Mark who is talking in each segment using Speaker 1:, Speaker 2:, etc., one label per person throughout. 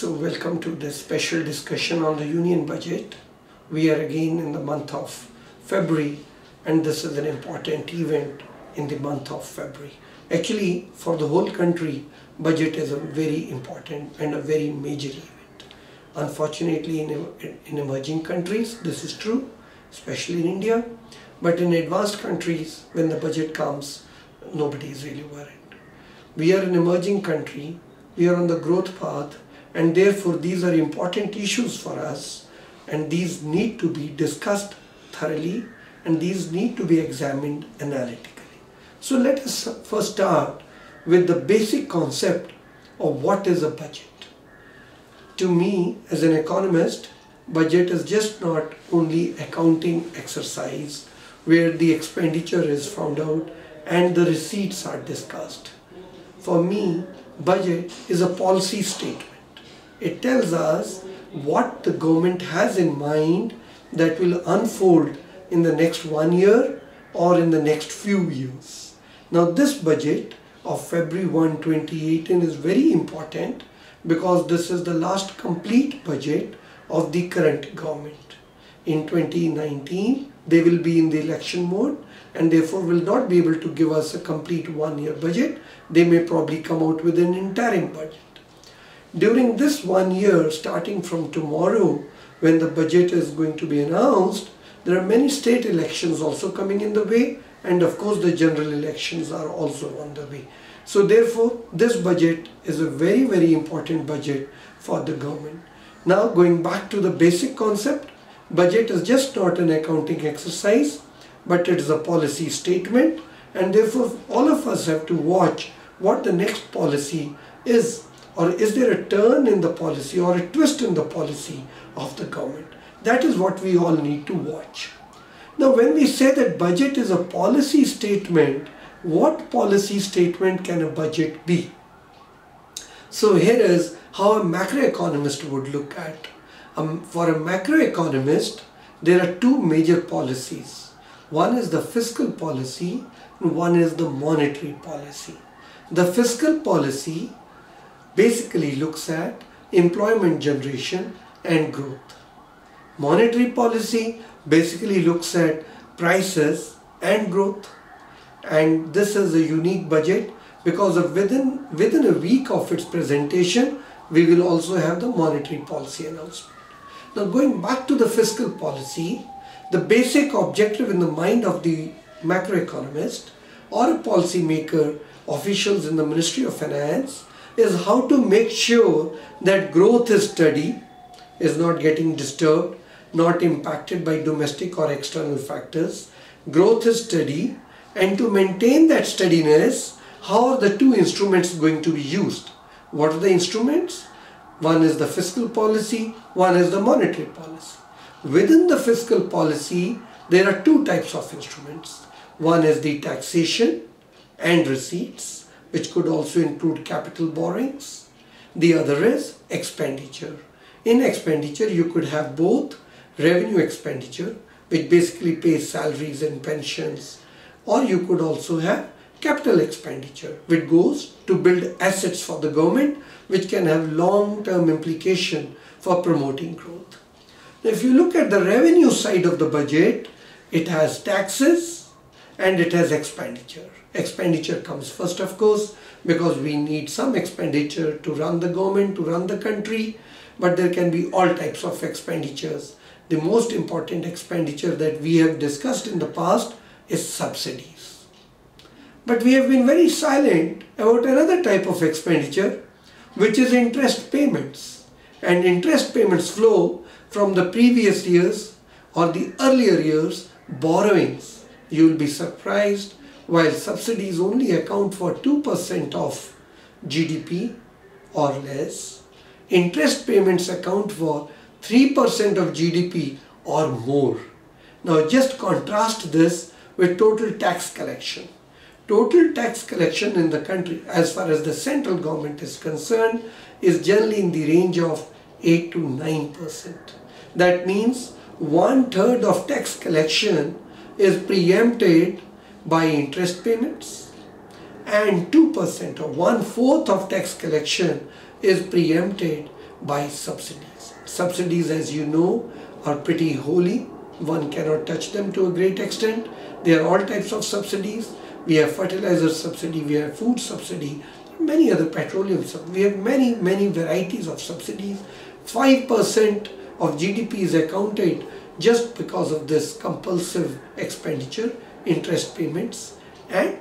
Speaker 1: So welcome to this special discussion on the Union Budget. We are again in the month of February, and this is an important event in the month of February. Actually, for the whole country, budget is a very important and a very major event. Unfortunately, in emerging countries, this is true, especially in India. But in advanced countries, when the budget comes, nobody is really worried. We are an emerging country, we are on the growth path, and therefore these are important issues for us, and these need to be discussed thoroughly, and these need to be examined analytically. So let us first start with the basic concept of what is a budget. To me, as an economist, budget is just not only accounting exercise where the expenditure is found out and the receipts are discussed. For me, budget is a policy statement. It tells us what the government has in mind that will unfold in the next 1 year or in the next few years. Now this budget of February 1, 2018 is very important because this is the last complete budget of the current government. In 2019, they will be in the election mode and therefore will not be able to give us a complete 1 year budget. They may probably come out with an interim budget. During this 1 year, starting from tomorrow, when the budget is going to be announced, there are many state elections also coming in the way, and of course the general elections are also on the way. So therefore, this budget is a very, very important budget for the government. Now going back to the basic concept, budget is just not an accounting exercise, but it is a policy statement, and therefore all of us have to watch what the next policy is. Or is there a turn in the policy or a twist in the policy of the government? That is what we all need to watch. Now when we say that budget is a policy statement, what policy statement can a budget be? So here is how a macroeconomist would look at. For a macroeconomist, there are two major policies. One is the fiscal policy and one is the monetary policy. The fiscal policy basically looks at employment generation and growth. Monetary policy basically looks at prices and growth. And this is a unique budget because of within a week of its presentation, we will also have the monetary policy announcement. Now going back to the fiscal policy, the basic objective in the mind of the macroeconomist or a policymaker, officials in the Ministry of Finance, is how to make sure that growth is steady, is not getting disturbed, not impacted by domestic or external factors. Growth is steady, and to maintain that steadiness, how are the two instruments going to be used? What are the instruments? One is the fiscal policy, one is the monetary policy. Within the fiscal policy, there are two types of instruments. One is the taxation and receipts, which could also include capital borrowings. The other is expenditure. In expenditure, you could have both revenue expenditure, which basically pays salaries and pensions, or you could also have capital expenditure, which goes to build assets for the government, which can have long-term implication for promoting growth. Now, if you look at the revenue side of the budget, it has taxes and it has expenditure. Expenditure comes first, of course, because we need some expenditure to run the government, to run the country, but there can be all types of expenditures. The most important expenditure that we have discussed in the past is subsidies. But we have been very silent about another type of expenditure, which is interest payments. And interest payments flow from the previous years or the earlier years' borrowings. You will be surprised, while subsidies only account for 2% of GDP or less, interest payments account for 3% of GDP or more. Now just contrast this with total tax collection. Total tax collection in the country, as far as the central government is concerned, is generally in the range of 8 to 9%. That means 1/3 of tax collection is preempted by interest payments, and 2% or 1/4 of tax collection is preempted by subsidies. Subsidies, as you know, are pretty holy. One cannot touch them to a great extent. There are all types of subsidies. We have fertilizer subsidy, we have food subsidy, many other petroleum subsidies. We have many varieties of subsidies. 5% of GDP is accounted just because of this compulsive expenditure, interest payments and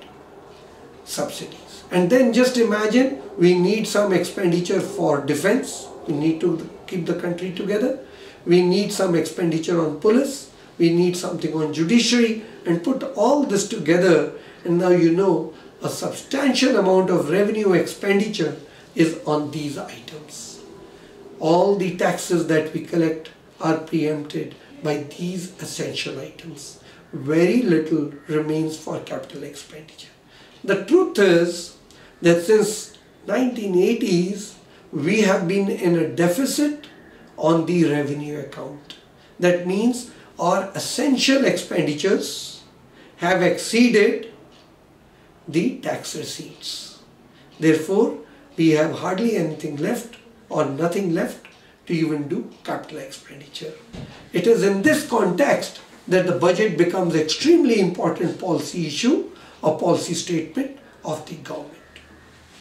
Speaker 1: subsidies. And then just imagine, we need some expenditure for defense. We need to keep the country together. We need some expenditure on police. We need something on judiciary, and put all this together, and now you know a substantial amount of revenue expenditure is on these items. All the taxes that we collect are preempted by these essential items. Very little remains for capital expenditure. The truth is that since 1980s, we have been in a deficit on the revenue account. That means our essential expenditures have exceeded the tax receipts. Therefore, we have hardly anything left or nothing left to even do capital expenditure. It is in this context that the budget becomes extremely important policy issue or policy statement of the government.